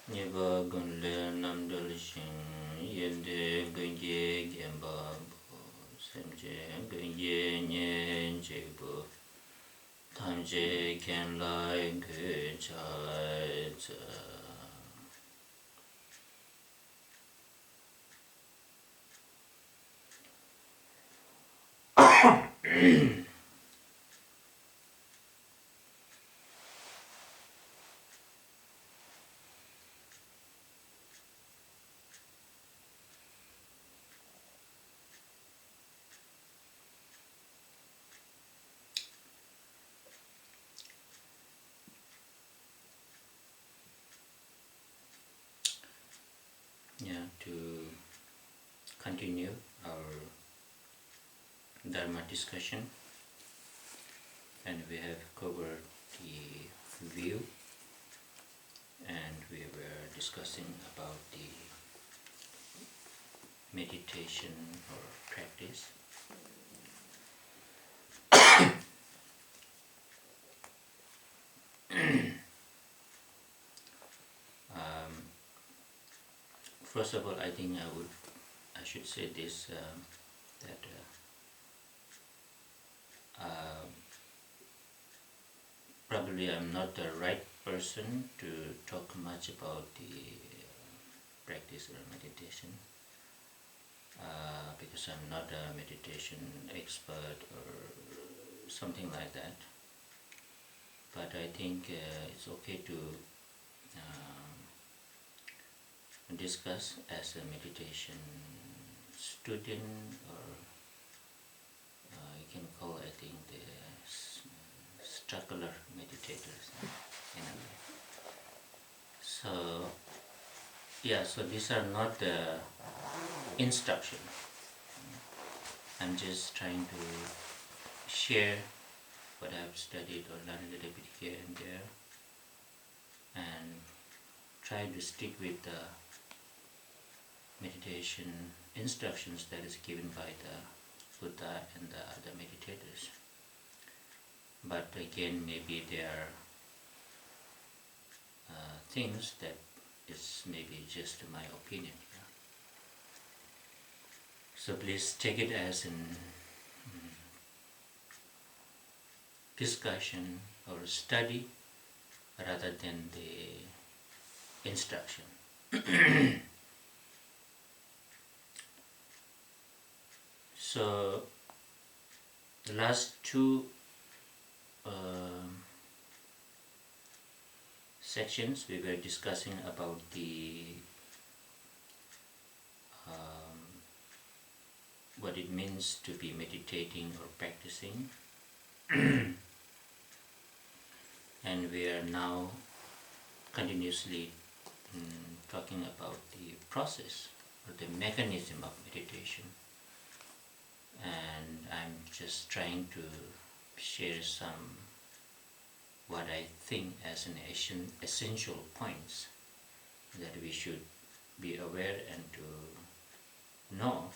Niba gunle namdal shing yende gunye gemba bo semje gunye nye jebo tamje ken lai gu chai tsa. Yeah, to continue our Dharma discussion, and we have covered the view, and we were discussing about the meditation or practice. First of all, I think I should say this, that probably I'm not the right person to talk much about the practice or meditation, because I'm not a meditation expert or something like that. But I think it's okay to discuss as a meditation student, or you can call, I think, the struggler meditators in a way. So yeah, so these are not the instruction. I'm just trying to share what I've studied or learned a little bit here and there, and try to stick with the meditation instructions that is given by the Buddha and the other meditators. But again, maybe there are things that is maybe just my opinion. So please take it as an discussion or study rather than the instruction. So the last two sections we were discussing about the what it means to be meditating or practicing, and we are now continuously talking about the process or the mechanism of meditation, and I'm just trying to share some what I think as an essential points that we should be aware and to know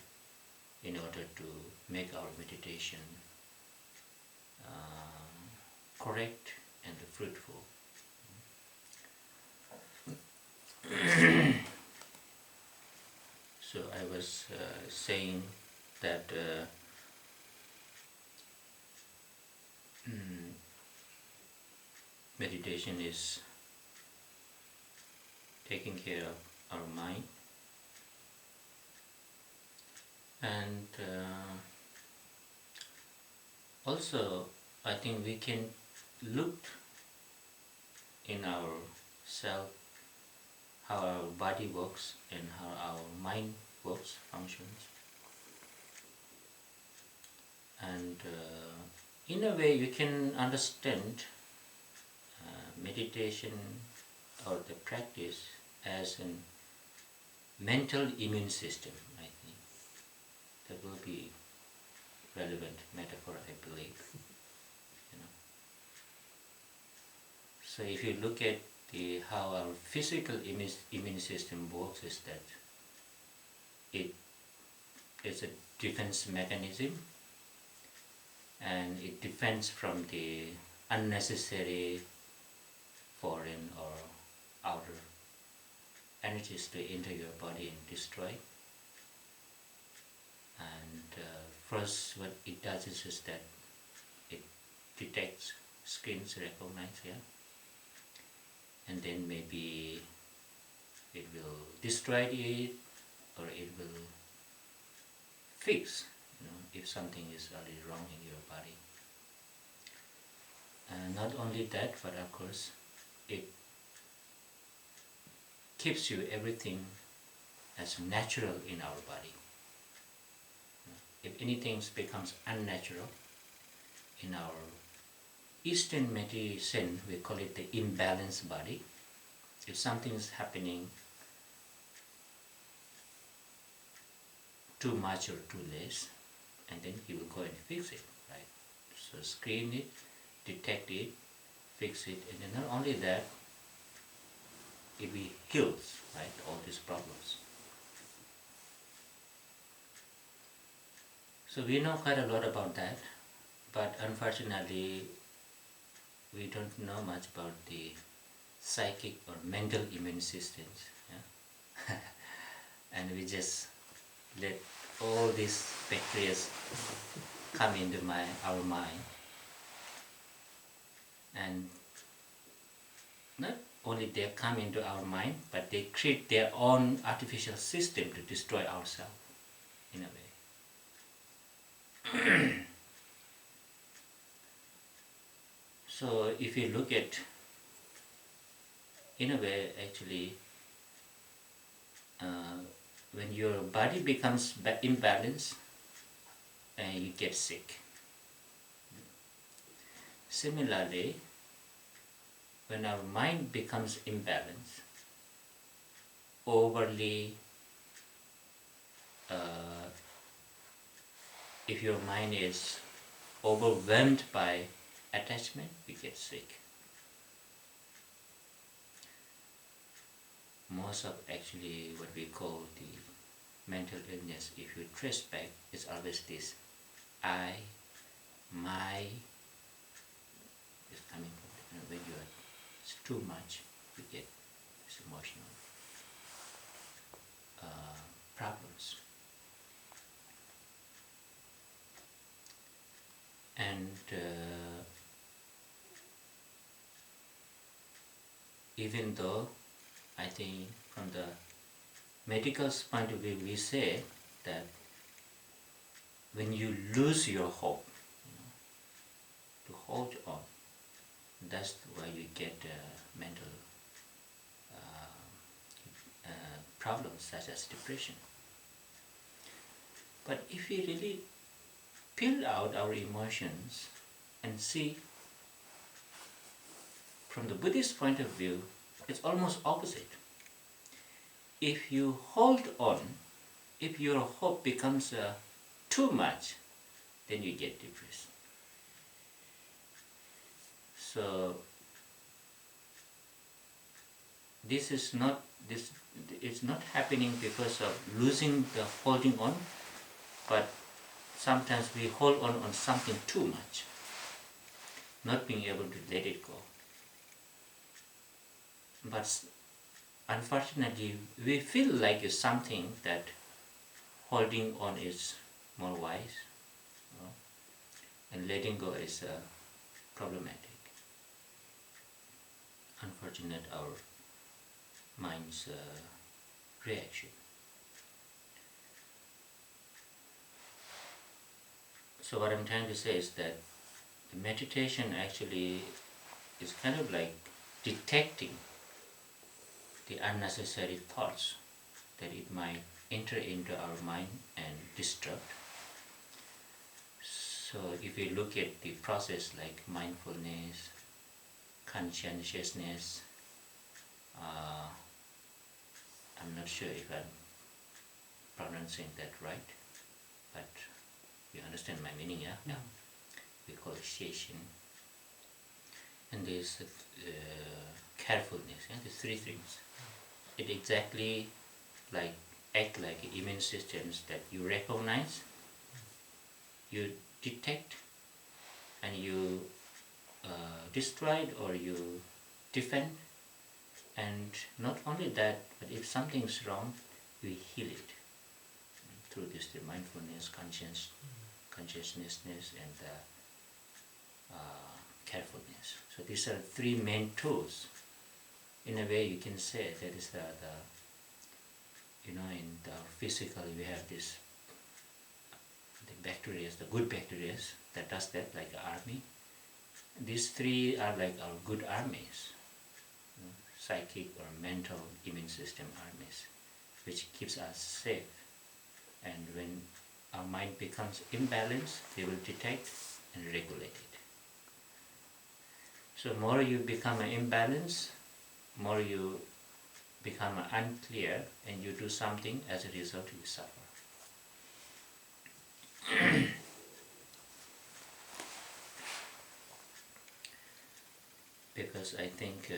in order to make our meditation correct and fruitful. So I was saying that meditation is taking care of our mind, and also I think we can look in our self how our body works and how our mind works, functions, and in a way you can understand meditation or the practice as a mental immune system. I think that will be relevant metaphor, I believe. So if you look at how our physical immune system works, is that it is a defense mechanism, and it defends from the unnecessary foreign or outer energies to enter your body and destroy. And first what it does is just that it detects, screens, recognize, yeah, and then maybe it will destroy it, or it will fix, if something is already wrong in your body. And not only that, but of course it keeps you everything as natural in our body. If anything becomes unnatural in our Eastern medicine, we call it the imbalanced body. If something is happening too much or too less, and then he will go and fix it, right? So screen it, detect it, fix it, and then not only that, it will heals, right, all these problems. So we know quite a lot about that, but unfortunately we don't know much about the psychic or mental immune systems, yeah? And we just let all these bacteria come into our mind, and not only they come into our mind, but they create their own artificial system to destroy ourselves in a way. So if you look at, in a way, actually, when your body becomes imbalanced, you get sick. Similarly, when our mind becomes imbalanced, overly, if your mind is overwhelmed by attachment, we get sick. Most of actually what we call the mental illness, if you trace back, it's always this I, my, is coming from when it's too much, you get this emotional problems. And even though I think from the medical point of view, we say that when you lose your hope, to hold on, that's why you get mental problems such as depression. But if we really peel out our emotions and see from the Buddhist point of view, it's almost opposite. If you hold on, if your hope becomes too much, then you get depressed. So it's not happening because of losing the holding on, but sometimes we hold on something too much, not being able to let it go. But unfortunately, we feel like it's something that holding on is more wise, and letting go is problematic. Unfortunate our mind's reaction. So what I'm trying to say is that the meditation actually is kind of like detecting the unnecessary thoughts that it might enter into our mind and disrupt. So if we look at the process like mindfulness, conscientiousness, I'm not sure if I'm pronouncing that right, but you understand my meaning, yeah? Yeah. We call it station. And there's carefulness, yeah? The three things. It exactly like act like immune systems that you recognize, you detect, and you destroy it or you defend, And not only that, but if something's wrong, we heal it through this the mindfulness, consciousness, and carefulness. So these are three main tools. In a way, you can say that is the in the physical we have this the bacteria, the good bacteria that does that like an army. These three are like our good armies, psychic or mental immune system armies, which keeps us safe. And when our mind becomes imbalanced, they will detect and regulate it. So more you become an imbalance, more you become unclear, and you do something, as a result you suffer. Because I think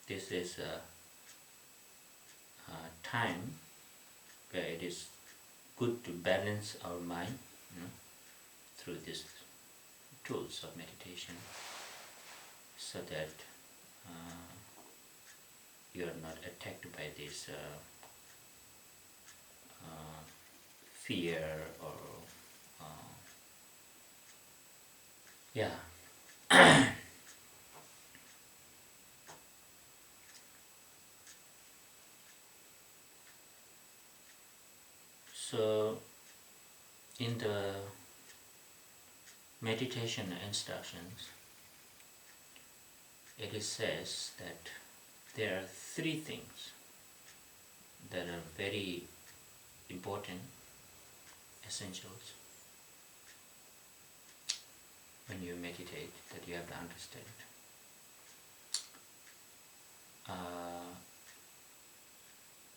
this is a time where it is good to balance our mind through these tools of meditation, so that you are not attacked by this fear or yeah. So in the meditation instructions, it says that there are three things that are very important, essentials, when you meditate, that you have to understand.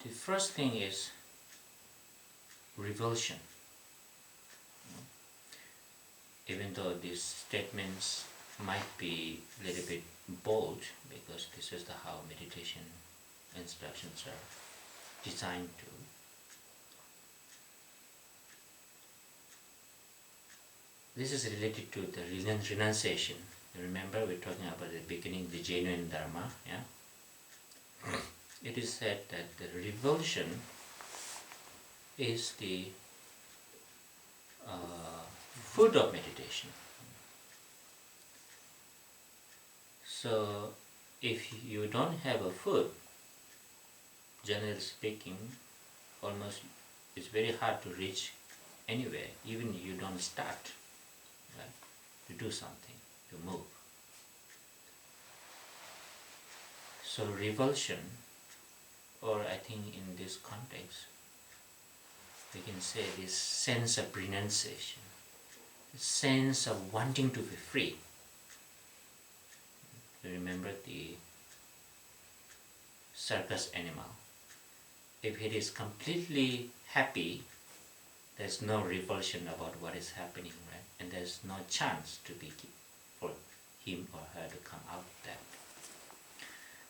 The first thing is revulsion. Even though these statements might be a little bit bold, because this is how meditation instructions are designed to. This is related to the renunciation. You remember we're talking about the beginning, the genuine Dharma, yeah? It is said that the revulsion is the food of meditation. So if you don't have a food, generally speaking, almost it's very hard to reach anywhere, even you don't start, right, to do something, to move. So revulsion, or I think in this context, we can say this sense of renunciation, the sense of wanting to be free. You remember the circus animal. If it is completely happy, there's no revulsion about what is happening, right? And there's no chance to be for him or her to come out of that.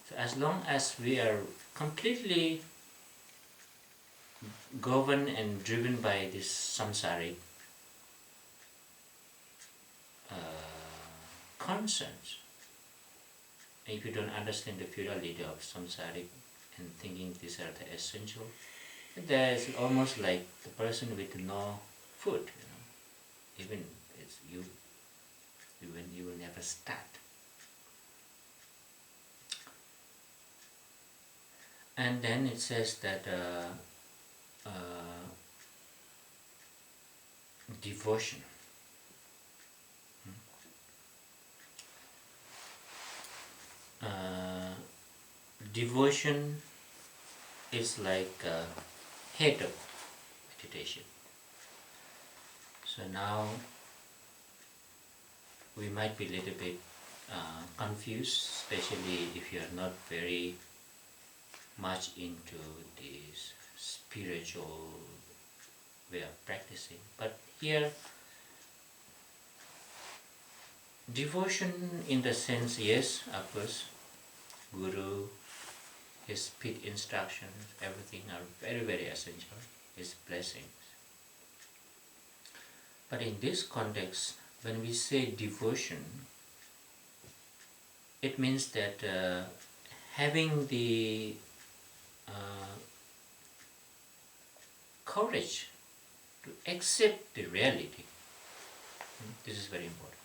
So as long as we are completely governed and driven by this samsaric concerns, if you don't understand the plurality of samsaric and thinking these are the essential, there's almost like the person with no food, even it's you will never start. And then it says that devotion. Devotion is like head of meditation. So now we might be a little bit confused, especially if you are not very much into this spiritual way of practicing. But here, devotion in the sense, yes, of course, Guru, his speech instructions, everything are very, very essential, his blessings. But in this context, when we say devotion, it means that having the courage to accept the reality. This is very important.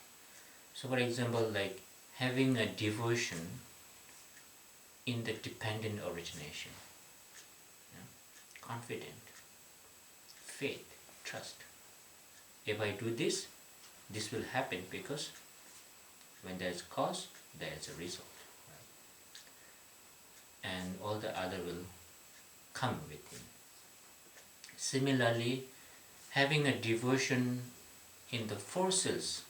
So for example, like having a devotion in the dependent origination, confident, faith, trust. If I do this, this will happen because when there is cause, there is a result. Right? And all the other will come within. Similarly, having a devotion in the forces,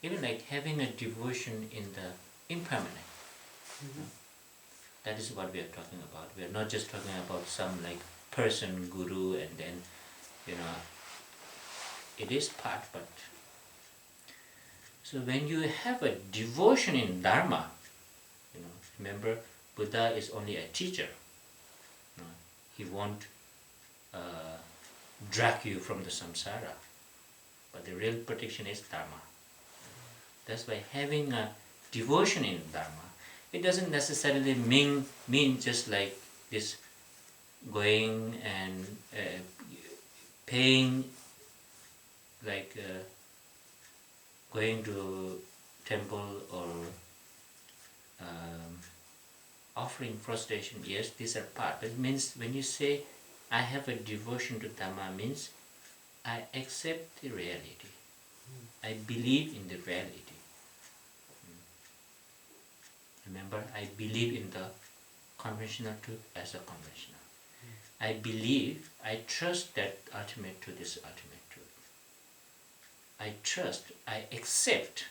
even like having a devotion in the impermanent. That is what we are talking about. We are not just talking about some like person, guru, and then, it is part, but so when you have a devotion in Dharma, remember Buddha is only a teacher. He won't drag you from the samsara, but the real protection is Dharma. That's why having a devotion in Dharma, it doesn't necessarily mean just like this going and paying, like going to temple or offering prostration. Yes, these are part. But it means when you say I have a devotion to Dhamma, means I accept the reality. I believe in the reality. Remember, I believe in the conventional truth as a conventional. I believe, I trust that ultimate truth is ultimate truth. I trust, I accept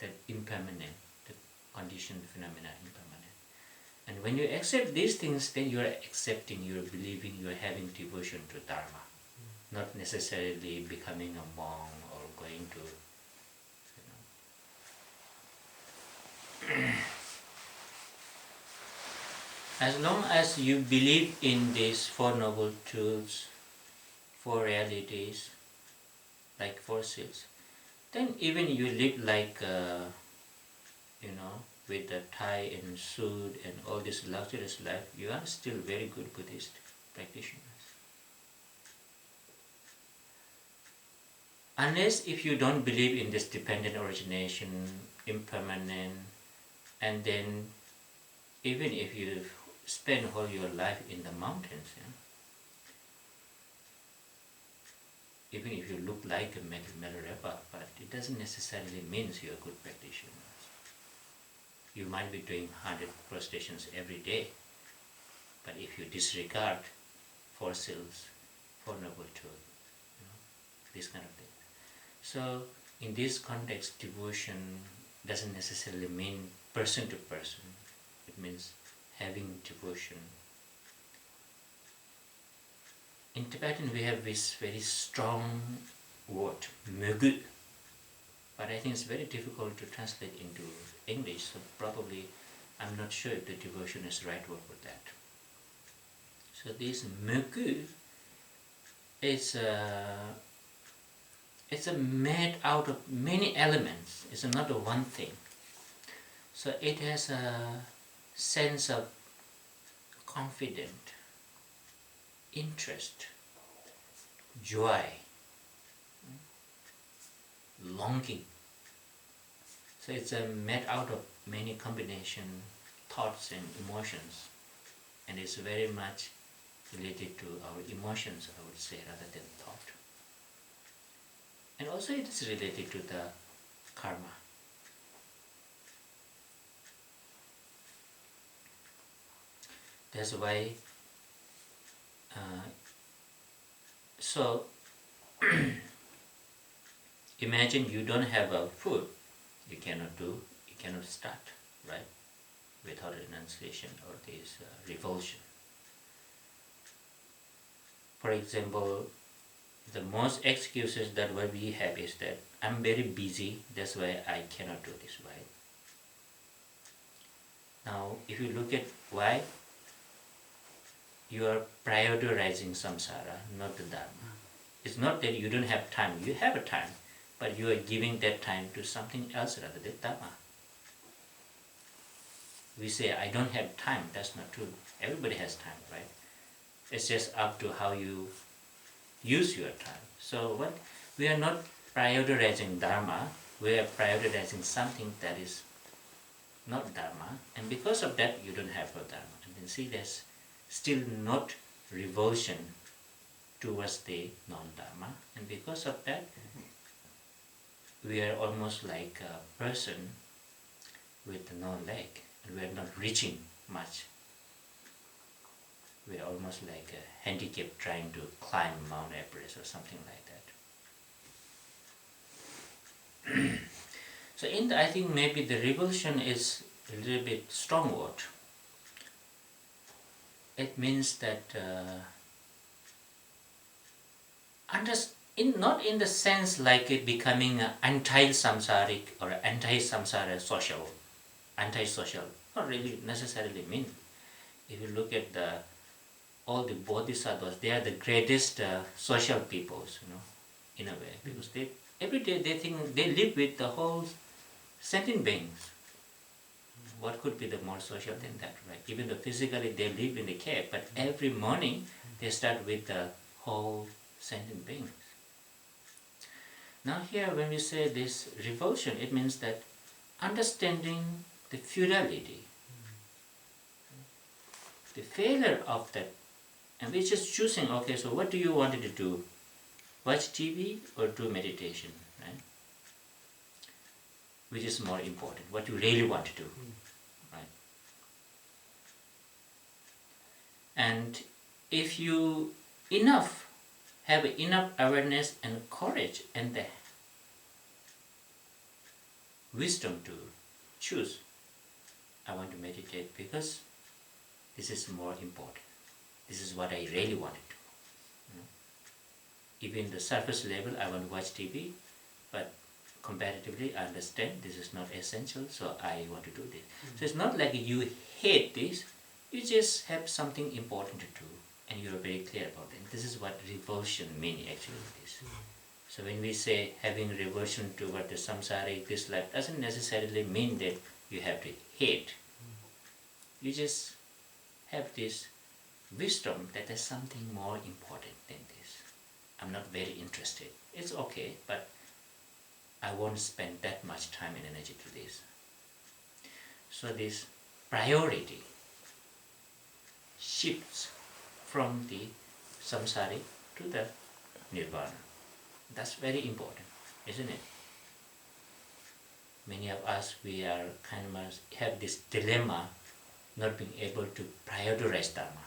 that impermanent, the conditioned phenomena impermanent. And when you accept these things, then you are accepting, you are believing, you are having devotion to Dharma. Not necessarily becoming a monk or going to, As long as you believe in these Four Noble Truths, Four Realities, like Four Seals, then even you live like, with the tie and suit and all this luxurious life, you are still very good Buddhist practitioners. Unless if you don't believe in this dependent origination, impermanent, and then even if you spend all your life in the mountains, even if you look like a Melarapa, but it doesn't necessarily mean you're a good practitioner. You might be doing 100 prostrations every day, but if you disregard Four Seals, Four Noble Truths, this kind of thing. So in this context, devotion doesn't necessarily mean person to person. It means having devotion. In Tibetan we have this very strong word, mögu, but I think it's very difficult to translate into English, so probably I'm not sure if the devotion is the right word for that. So this mögu is it's made out of many elements. It's not a one thing. So it has a sense of confidence, interest, joy, longing. So it's made out of many combination thoughts and emotions, and it's very much related to our emotions, I would say, rather than thought. And also it is related to the karma. That's why, so imagine you don't have a food, you cannot start, right? Without renunciation or this revulsion. For example, the most excuses that what we have is that I'm very busy, that's why I cannot do this, right? Now, if you look at why, you are prioritizing samsara, not the dharma. It's not that you don't have time, you have a time, but you are giving that time to something else rather than dharma. we say, I don't have time. That's not true. Everybody has time, right? It's just up to how you use your time. So what we are not prioritizing Dharma, we are prioritizing something that is not Dharma, and because of that you don't have a Dharma. And then see, there's still not revulsion towards the non-Dharma, and because of that we are almost like a person with no leg, and we are not reaching much. We are almost like a handicapped trying to climb Mount Everest or something like that. So I think maybe the revulsion is a little bit strong word. It means that not in the sense like it becoming anti-samsaric or anti-samsara social, anti-social, not really necessarily mean. If you look at all the bodhisattvas, they are the greatest social peoples, in a way, because every day they think they live with the whole sentient beings. What could be the more social than that, right? Even though physically they live in the cave, but every morning they start with the whole sentient beings. Now here when we say this revulsion, it means that understanding the futility, the failure of that, and we're just choosing, okay, so what do you want to do? Watch TV or do meditation, right? Which is more important, what you really want to do, right? And if you have enough awareness and courage and the wisdom to choose, I want to meditate because this is more important. This is what I really want to do. Even the surface level, I want to watch TV, but comparatively, I understand this is not essential, so I want to do this. So it's not like you hate this, you just have something important to do, and you're very clear about it. This is what revulsion means actually. So when we say having revulsion toward the samsaric, this life, doesn't necessarily mean that you have to hate. You just have this wisdom that there's something more important than this. I'm not very interested. It's okay, but I won't spend that much time and energy to this. So this priority shifts from the samsaric to the nirvana. That's very important, isn't it? Many of us, we are kind of have this dilemma, not being able to prioritize Dharma.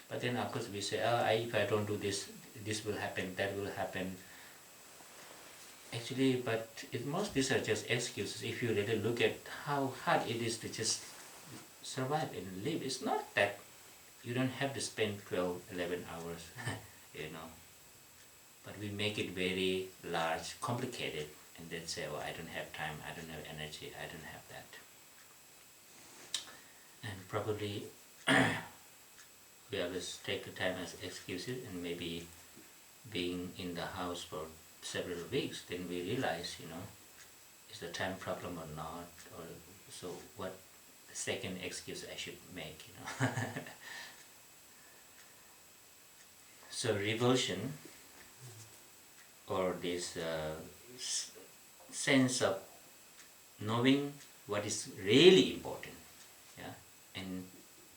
But then of course we say, if I don't do this, this will happen, that will happen. Actually, but most these are just excuses. If you really look at how hard it is to just survive and live, it's not that you don't have to spend 12, 11 hours, But we make it very large, complicated, and then say, I don't have time, I don't have energy, I don't have that. And probably we always take the time as excuses, and maybe being in the house for several weeks, then we realize, is the time problem or not, or so what the second excuse I should make, So revulsion, or this sense of knowing what is really important, and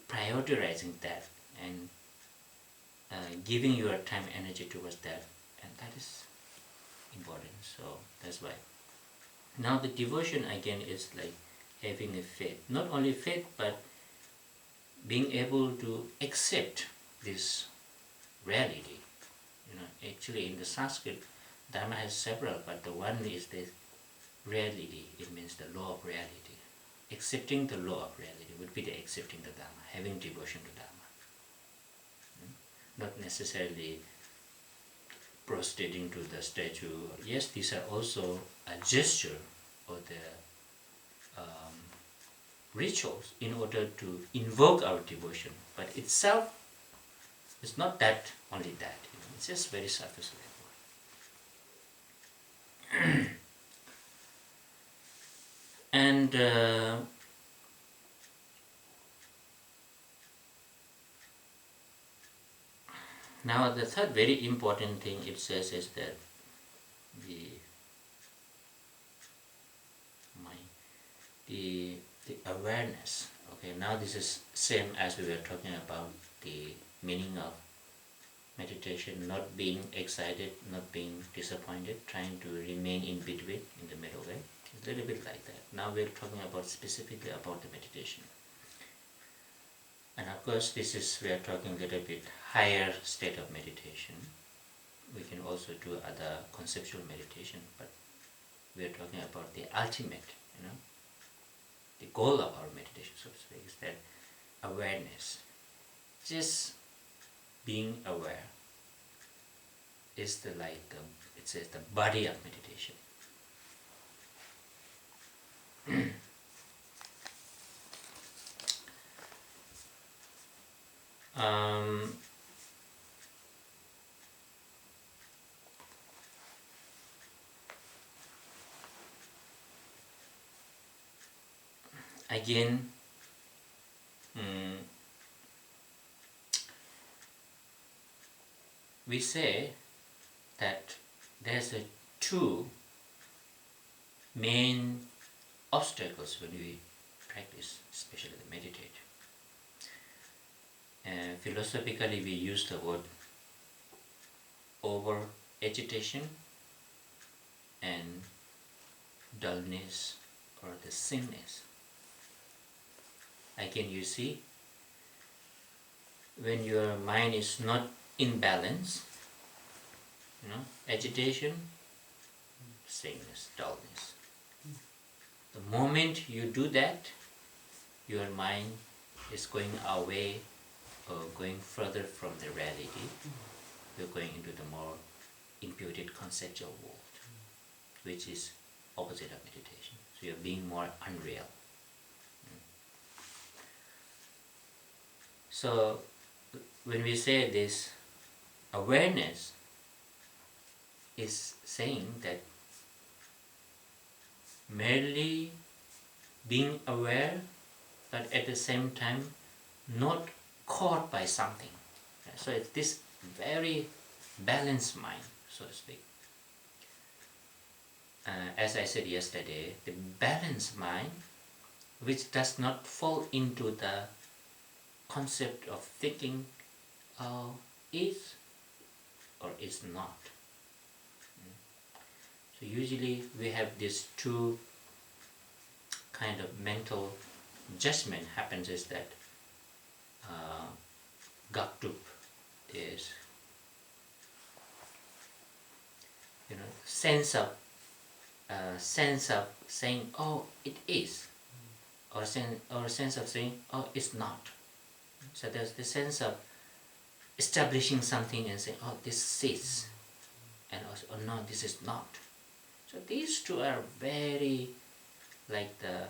prioritizing that, and giving your time, energy towards that, and that is important. So that's why. Now the devotion again is like having a faith, not only faith, but being able to accept this reality. Actually in the Sanskrit, Dharma has several, but the one is the reality. It means the law of reality. Accepting the law of reality would be the accepting the Dharma, having devotion to Dharma. Not necessarily prostrating to the statue. Yes, these are also a gesture or the rituals in order to invoke our devotion, but itself is not that only that. It's just very surface level. And now the third very important thing it says is that the mind, the awareness. Okay, now this is same as we were talking about the meaning of meditation, not being excited, not being disappointed, trying to remain in between, in the middle way. It's a little bit like that. Now we're talking about specifically about the meditation. And of course this is, we are talking a little bit higher state of meditation. We can also do other conceptual meditation, but we are talking about the ultimate, the goal of our meditation, so to speak, is that awareness. Just being aware is the it says the body of meditation. Again, we say that there's two main obstacles when we practice, especially the meditate. Philosophically, we use the word over agitation and dullness or the sameness. Again, you see, when your mind is not in balance, agitation, sameness, dullness. The moment you do that, your mind is going away or going further from the reality. You're going into the more imputed conceptual world, which is opposite of meditation. So you're being more unreal. So when we say this, awareness is saying that merely being aware, but at the same time not caught by something. So it's this very balanced mind, so to speak. As I said yesterday, the balanced mind which does not fall into the concept of thinking is or is not. So usually we have these two kind of mental judgment happens, is that Gaktup is sense of saying, oh, it is, or sense of saying, oh, it's not. So there's the sense of establishing something and saying, oh, this is, and also, oh no, this is not. So these two are very like the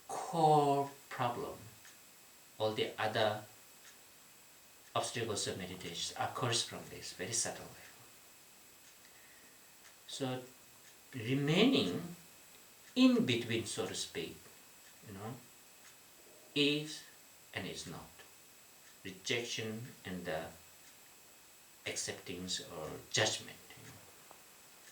core problem. All the other obstacles of meditation occurs from this very subtle way. So remaining in between, so to speak, is and is not. Rejection and the acceptance or judgment.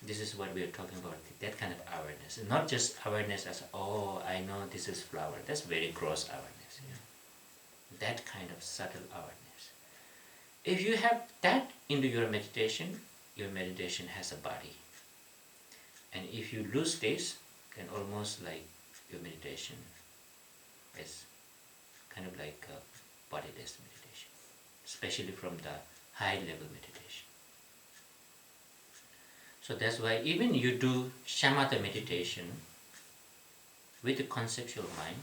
This is what we are talking about, that kind of awareness. Not just awareness as, oh, I know this is flower. That's very gross awareness. That kind of subtle awareness. If you have that into your meditation has a body. And if you lose this, then almost like your meditation is kind of like a bodiless meditation, especially from the high level meditation. So that's why even you do shamatha meditation with a conceptual mind,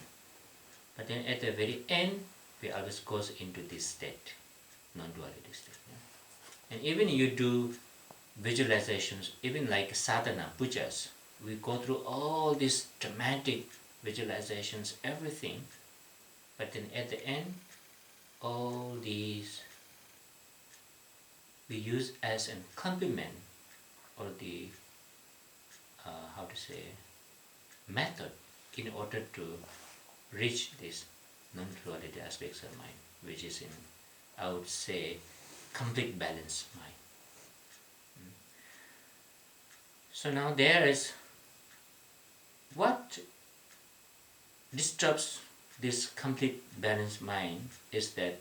but then at the very end, we always goes into this state, non-duality state. And even you do visualizations, even like sadhana, pujas, we go through all these dramatic visualizations, everything, but then at the end, all these we use as a complement or the method in order to reach these non-duality aspects of mind, which is in, I would say, complete balanced mind. So now there is what disturbs this complete balanced mind is that,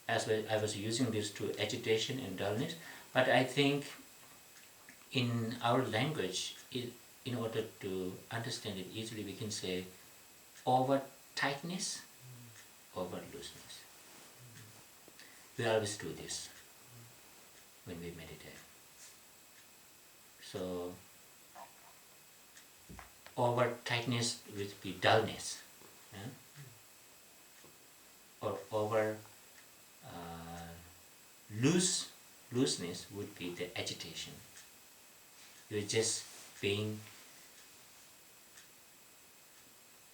as well, I was using these two, agitation and dullness, but I think in our language, in order to understand it easily, we can say over tightness, over looseness. We always do this when we meditate. So over tightness would be dullness, yeah? Or over looseness would be the agitation. You're just being.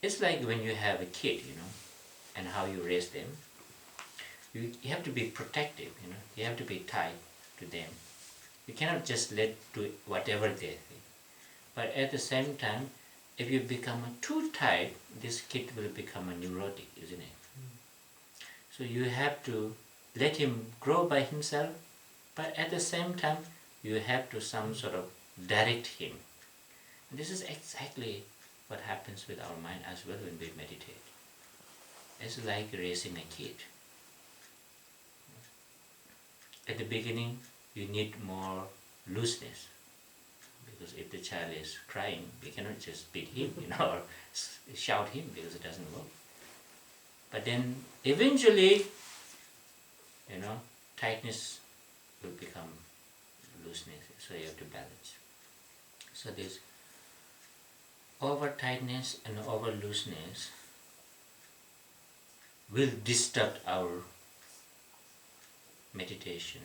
It's like when you have a kid, and how you raise them. You have to be protective, you have to be tied to them. You cannot just let do whatever they think. But at the same time, if you become too tight, this kid will become a neurotic, isn't it? So you have to let him grow by himself, but at the same time, you have to some sort of direct him. And this is exactly what happens with our mind as well when we meditate. It's like raising a kid. At the beginning, you need more looseness, because if the child is crying, we cannot just beat him, or shout him, because it doesn't work. But then eventually, tightness will become looseness, so you have to balance. So this over tightness and over looseness will disturb our meditation,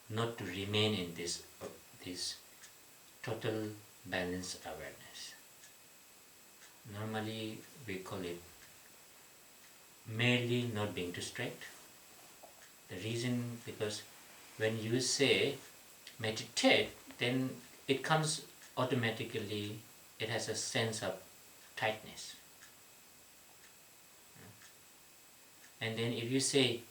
not to remain in this total balance awareness. Normally we call it merely not being distracted. The reason, because when you say meditate, then it comes automatically, it has a sense of tightness. And then if you say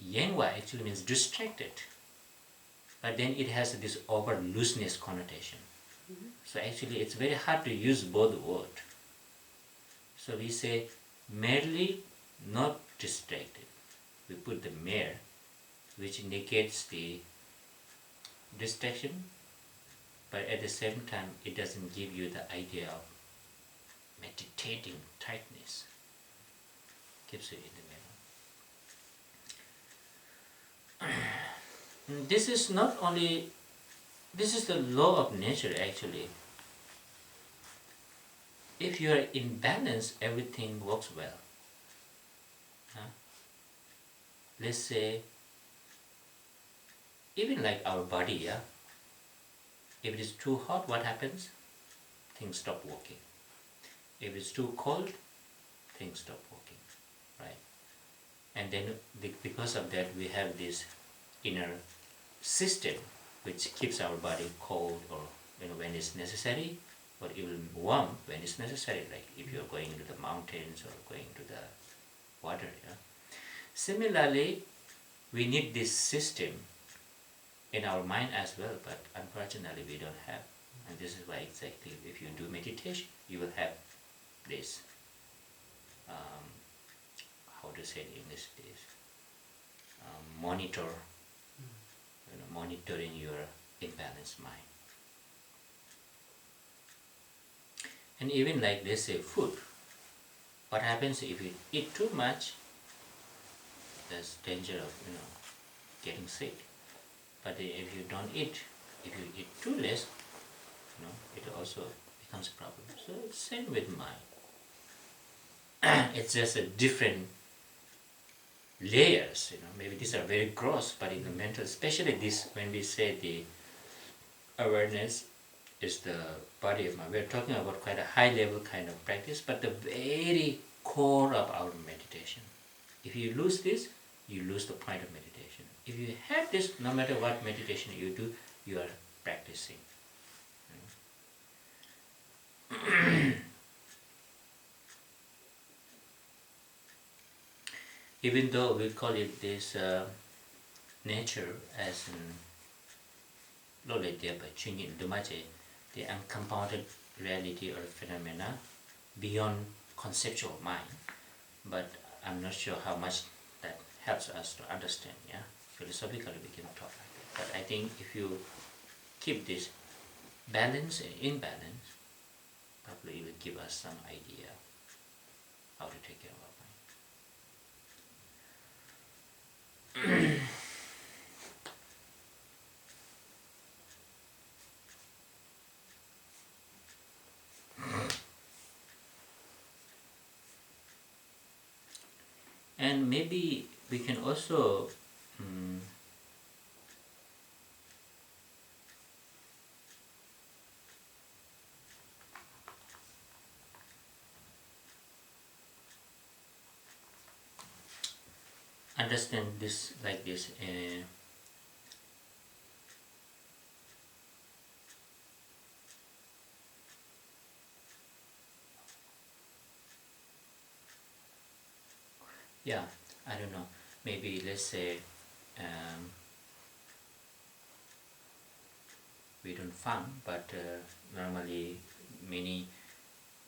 Yangwa actually means distracted, but then it has this over looseness connotation. So actually it's very hard to use both words. So we say merely not distracted. We put the mere, which negates the distraction, but at the same time it doesn't give you the idea of meditating tightness. Keeps it in the middle. This is not only, this is the law of nature actually. If you are in balance, everything works well. Let's say, even like our body, yeah? If it is too hot, what happens? Things stop working. If it's too cold, things stop working, right? And then because of that, we have this inner system which keeps our body cold, or when it's necessary, or even warm when it's necessary, like if you're going into the mountains or going to the water. Yeah? Similarly, we need this system in our mind as well, but unfortunately we don't have. And this is why exactly if you do meditation, you will have this, how to say in English, this monitor, monitoring your imbalanced mind. And even like they say food, what happens if you eat too much? There's danger of getting sick. But if you don't eat, if you eat too less, it also becomes a problem. So it's same with mind. It's just a different layers. Maybe these are very gross, but in the mental, especially this, when we say the awareness is the body of mind, we're talking about quite a high level kind of practice, but the very core of our meditation. If you lose this, you lose the point of meditation. If you have this, no matter what meditation you do, you are practicing. Even though we call it this nature as in the uncompounded reality or phenomena beyond conceptual mind, but I'm not sure how much that helps us to understand. Yeah, philosophically we can talk like that, but I think if you keep this balance and imbalance, probably it will give us some idea how to take care of our mind. And maybe we can also understand this like this. Yeah, I don't know. Maybe let's say we don't fun, but normally many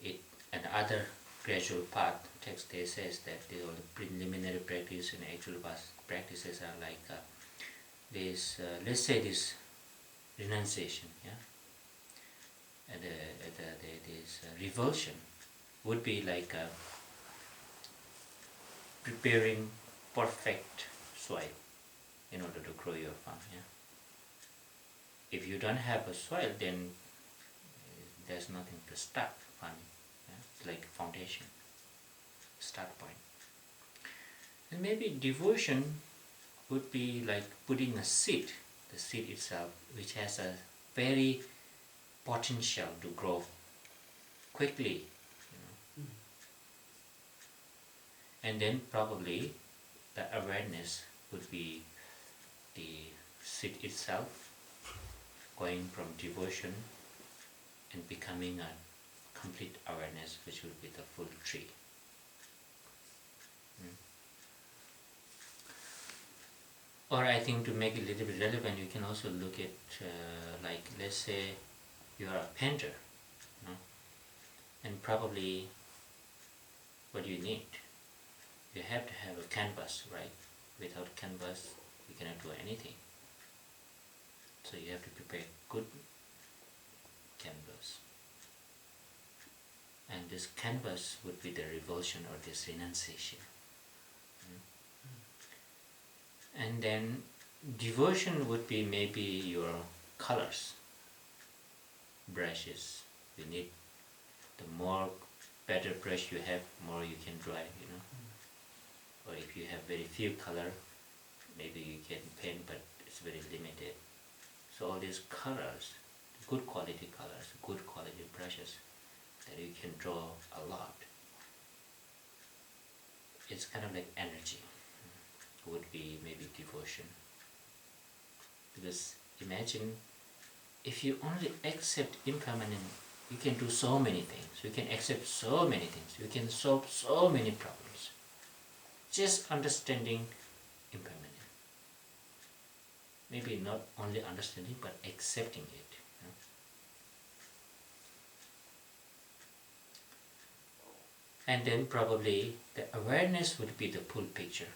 it and other gradual path text they says that the preliminary practice and actual practices are like this. Let's say this renunciation, yeah, and this revulsion would be like preparing perfect soil in order to grow your farm. Yeah. If you don't have a soil, then there's nothing to start farming. Yeah? It's like foundation, start point. And maybe devotion would be like putting a seed, the seed itself, which has a very potential to grow quickly. And then probably the awareness would be the seed itself, going from devotion and becoming a complete awareness, which will be the full tree. Or I think to make it a little bit relevant, you can also look at like let's say you are a painter, and probably what do you need? You have to have a canvas, right? Without canvas, you cannot do anything. So you have to prepare good canvas. And this canvas would be the revulsion or this renunciation. And then devotion would be maybe your colors, brushes. You need the more better brush you have, more you can dry, Or if you have very few color, maybe you can paint, but it's very limited. So all these colors, good quality colors, good quality brushes that you can draw a lot. It's kind of like energy, would be maybe devotion. Because imagine if you only accept impermanent, you can do so many things. You can accept so many things. You can solve so many problems. Just understanding impermanent. Maybe not only understanding, but accepting it. And then probably the awareness would be the full picture.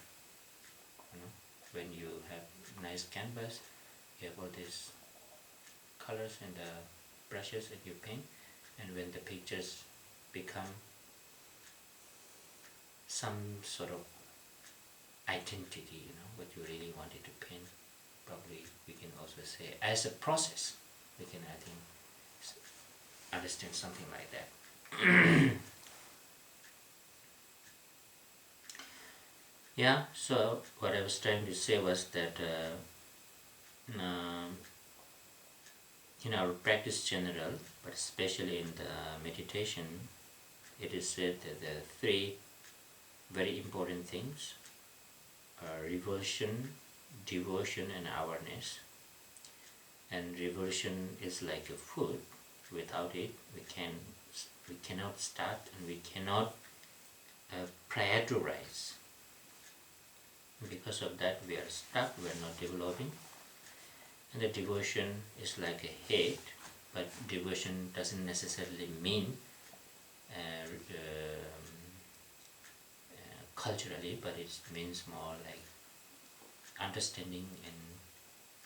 When you have nice canvas, you have all these colors and the brushes that you paint, and when the pictures become some sort of identity, what you really wanted to paint, probably we can also say as a process, we can, I think, understand something like that. Yeah, so what I was trying to say was that in our practice general, but especially in the meditation, it is said that there are three very important things: revulsion, devotion, and awareness. And devotion is like a food. Without it, we cannot start, and we cannot prior to rise. Because of that, we are stuck, we are not developing. And the devotion is like a head, but devotion doesn't necessarily mean culturally, but it means more like understanding and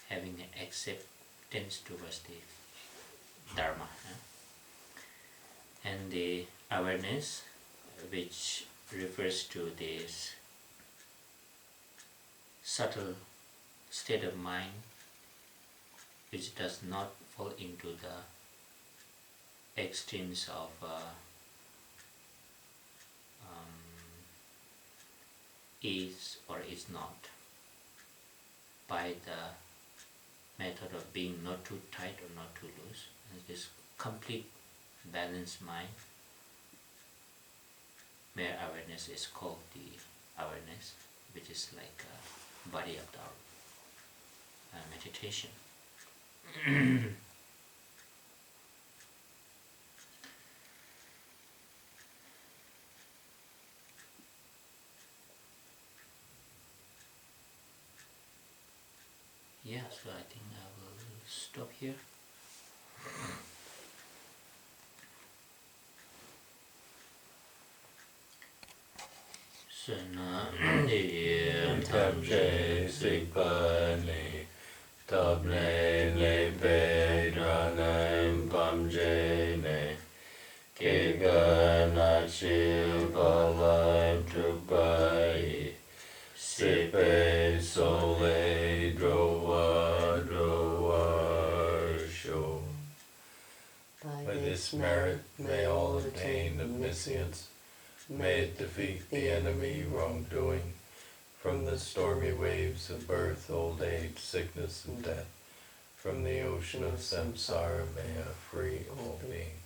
having an acceptance towards the Dharma. And the awareness, which refers to this subtle state of mind which does not fall into the extremes of is or is not, by the method of being not too tight or not too loose. And this complete balanced mind, mere awareness, is called the awareness, which is like a body of the meditation. Yeah, so I think I will stop here. Sana Diyam Tamche Sikpani Tabne Lepe Dranam Pamje Ne Keganachi Palai Tupai Sipe Sole Drowa Drowa Sho. By this merit may all attain omniscience. May it defeat the enemy wrongdoing. From the stormy waves of birth, old age, sickness, and death, from the ocean of samsara may I free all beings.